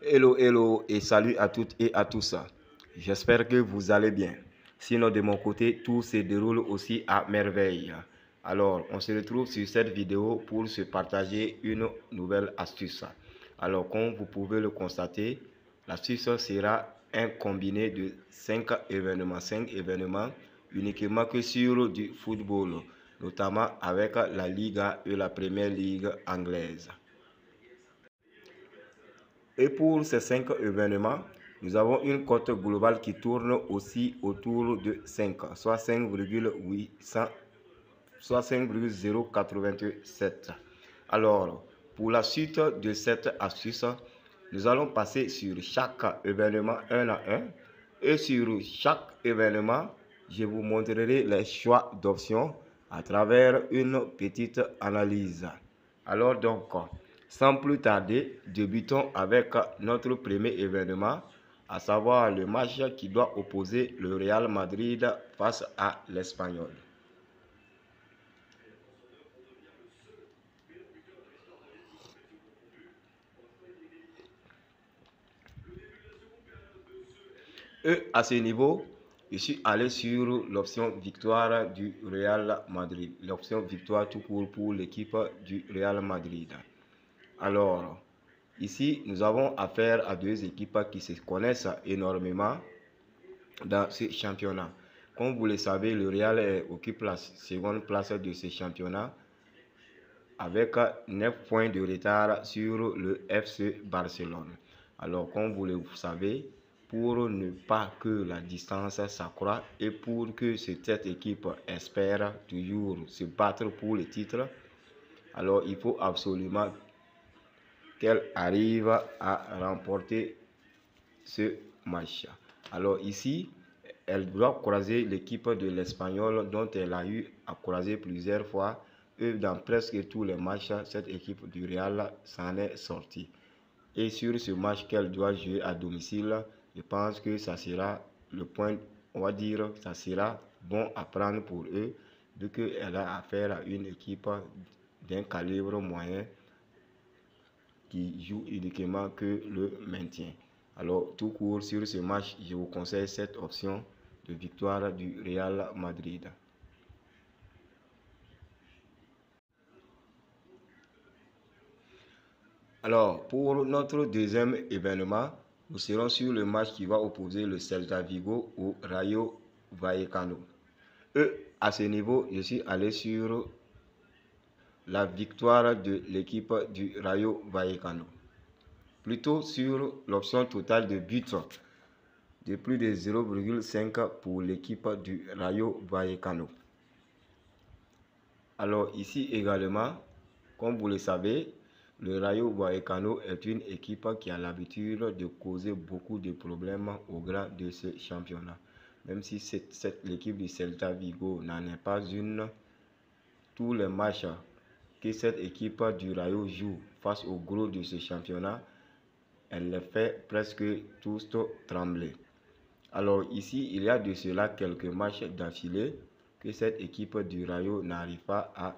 Hello, hello et salut à toutes et à tous. J'espère que vous allez bien. Sinon, de mon côté, tout se déroule aussi à merveille. Alors, on se retrouve sur cette vidéo pour se partager une nouvelle astuce. Alors, comme vous pouvez le constater, l'astuce sera un combiné de 5 événements. 5 événements uniquement que sur du football, notamment avec la Liga et la Première Ligue anglaise. Et pour ces 5 événements, nous avons une cote globale qui tourne aussi autour de 5, soit 5,800, soit 5,087. Alors, pour la suite de cette astuce, nous allons passer sur chaque événement un à un. Et sur chaque événement, je vous montrerai les choix d'options à travers une petite analyse. Alors donc, sans plus tarder, débutons avec notre premier événement, à savoir le match qui doit opposer le Real Madrid face à l'Espagnol. Et à ce niveau, je suis allé sur l'option victoire du Real Madrid, l'option victoire tout court pour l'équipe du Real Madrid. Alors, ici, nous avons affaire à deux équipes qui se connaissent énormément dans ce championnat. Comme vous le savez, le Real occupe la seconde place de ce championnat avec 9 points de retard sur le FC Barcelone. Alors, comme vous le savez, pour ne pas que la distance s'accroît et pour que cette équipe espère toujours se battre pour le titre, alors il faut absolument qu'elle arrive à remporter ce match. Alors ici, elle doit croiser l'équipe de l'Espagnol dont elle a eu à croiser plusieurs fois. Et dans presque tous les matchs, cette équipe du Real s'en est sortie. Et sur ce match qu'elle doit jouer à domicile, je pense que ça sera le point, on va dire, ça sera bon à prendre pour eux, vu qu'elle a affaire à une équipe d'un calibre moyen qui joue uniquement que le maintien. Alors, tout court sur ce match, je vous conseille cette option de victoire du Real Madrid. Alors, pour notre deuxième événement, nous serons sur le match qui va opposer le Celta Vigo au Rayo Vallecano. Et à ce niveau, je suis allé sur la victoire de l'équipe du Rayo Vallecano. Plutôt sur l'option totale de buts de plus de 0,5 pour l'équipe du Rayo Vallecano. Alors ici également, comme vous le savez, le Rayo Vallecano est une équipe qui a l'habitude de causer beaucoup de problèmes au grand de ce championnat. Même si l'équipe du Celta Vigo n'en est pas une, tous les matchs que cette équipe du Rayo joue face au gros de ce championnat, elle les fait presque tous trembler. Alors ici, il y a de cela quelques matchs d'affilée que cette équipe du Rayo n'arrive pas à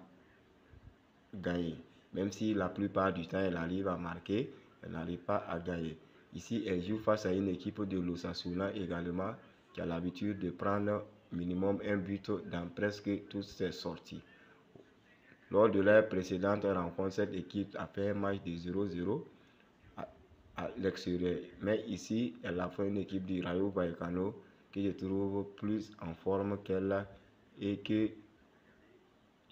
gagner. Même si la plupart du temps, elle arrive à marquer, elle n'arrive pas à gagner. Ici, elle joue face à une équipe de l'Osasuna également qui a l'habitude de prendre minimum un but dans presque toutes ses sorties. Lors de leur précédente rencontre, cette équipe a fait un match de 0-0 à l'extérieur. Mais ici, elle a fait une équipe du Rayo Vallecano que je trouve plus en forme qu'elle et que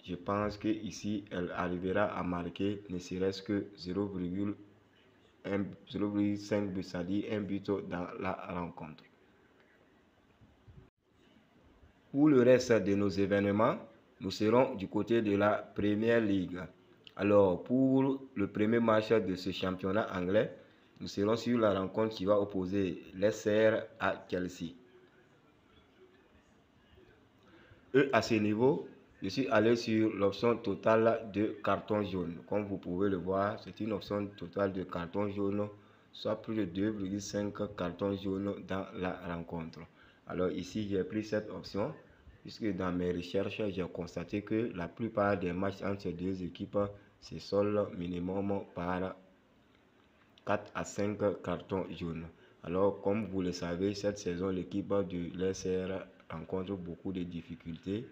je pense que ici elle arrivera à marquer ne serait-ce que 0,5 but, c'est-à-dire un but dans la rencontre. Pour le reste de nos événements, nous serons du côté de la Première Ligue. Alors, pour le premier match de ce championnat anglais, nous serons sur la rencontre qui va opposer Leicester à Chelsea. Et à ce niveau, je suis allé sur l'option totale de carton jaune. Comme vous pouvez le voir, c'est une option totale de carton jaune, soit plus de 2,5 cartons jaunes dans la rencontre. Alors ici, j'ai pris cette option, puisque dans mes recherches, j'ai constaté que la plupart des matchs entre ces deux équipes se soldent minimum par 4 à 5 cartons jaunes. Alors, comme vous le savez, cette saison, l'équipe de l'SR rencontre beaucoup de difficultés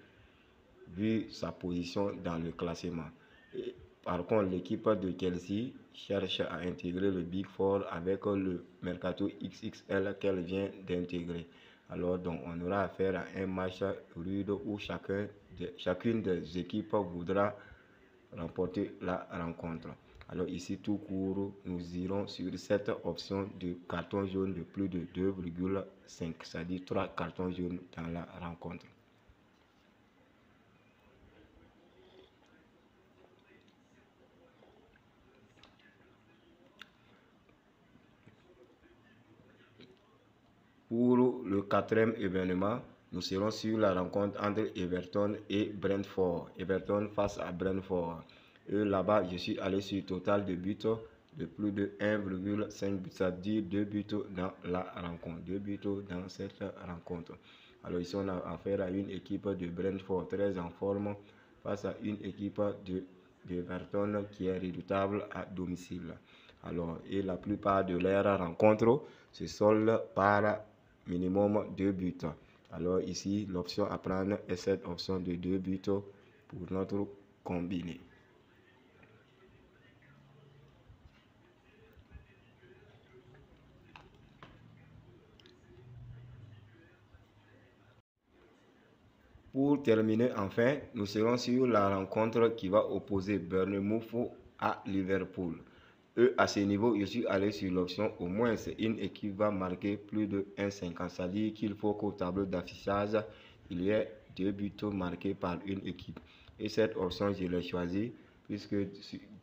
vu sa position dans le classement. Et, par contre, l'équipe de Chelsea cherche à intégrer le Big Four avec le Mercato XXL qu'elle vient d'intégrer. Alors, donc, on aura affaire à un match rude où chacune des équipes voudra remporter la rencontre. Alors ici, tout court, nous irons sur cette option de carton jaune de plus de 2,5, c'est-à-dire 3 cartons jaunes dans la rencontre. Pour le quatrième événement, nous serons sur la rencontre entre Everton et Brentford. Everton face à Brentford. Et là-bas, je suis allé sur total de buts de plus de 1,5 buts, c'est-à-dire 2 buts dans la rencontre. 2 buts dans cette rencontre. Alors ici, on a affaire à une équipe de Brentford très en forme face à une équipe de Everton qui est redoutable à domicile. Alors, et la plupart de leurs rencontres se soldent par minimum 2 buts. Alors ici, l'option à prendre est cette option de 2 buts pour notre combiné. Pour terminer, enfin, nous serons sur la rencontre qui va opposer Bournemouth à Liverpool. À ce niveau, je suis allé sur l'option au moins une équipe va marquer plus de 1,50. C'est-à-dire qu'il faut qu'au tableau d'affichage, il y ait 2 buts marqués par une équipe. Et cette option, je l'ai choisie puisque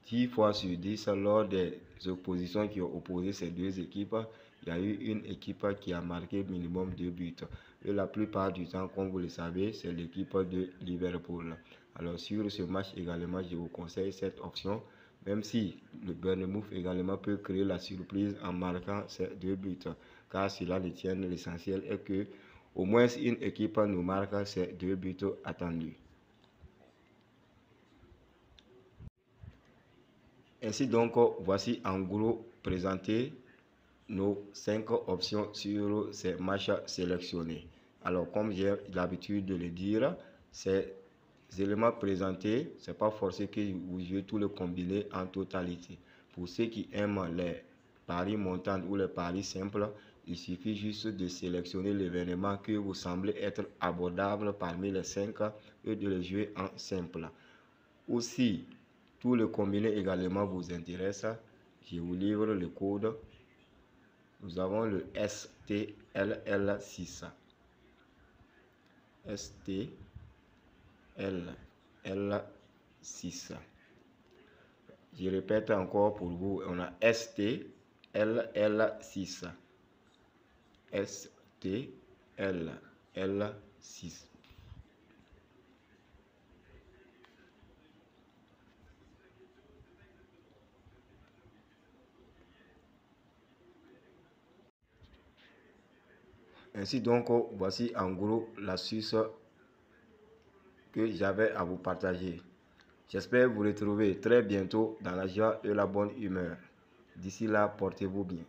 10 fois sur 10, lors des oppositions qui ont opposé ces deux équipes, il y a eu une équipe qui a marqué minimum 2 buts. Et la plupart du temps, comme vous le savez, c'est l'équipe de Liverpool. Alors sur ce match également, je vous conseille cette option, même si le Bournemouth également peut créer la surprise en marquant ces 2 buts. Car cela ne tient, l'essentiel est que au moins une équipe nous marque ces 2 buts attendus. Ainsi donc, voici en gros présenté nos 5 options sur ces matchs sélectionnés. Alors, comme j'ai l'habitude de le dire, ces éléments présentés, ce n'est pas forcé que vous jouez tout le combiné en totalité. Pour ceux qui aiment les paris montants ou les paris simples, il suffit juste de sélectionner l'événement que vous semblez être abordable parmi les 5 et de le jouer en simple. Aussi, tout le combiné également vous intéresse, je vous livre le code. Nous avons le STLL6. STLL6. Je répète encore pour vous, on a STLL6. STLL6. Ainsi donc, voici en gros l'astuce que j'avais à vous partager. J'espère vous retrouver très bientôt dans la joie et la bonne humeur. D'ici là, portez-vous bien.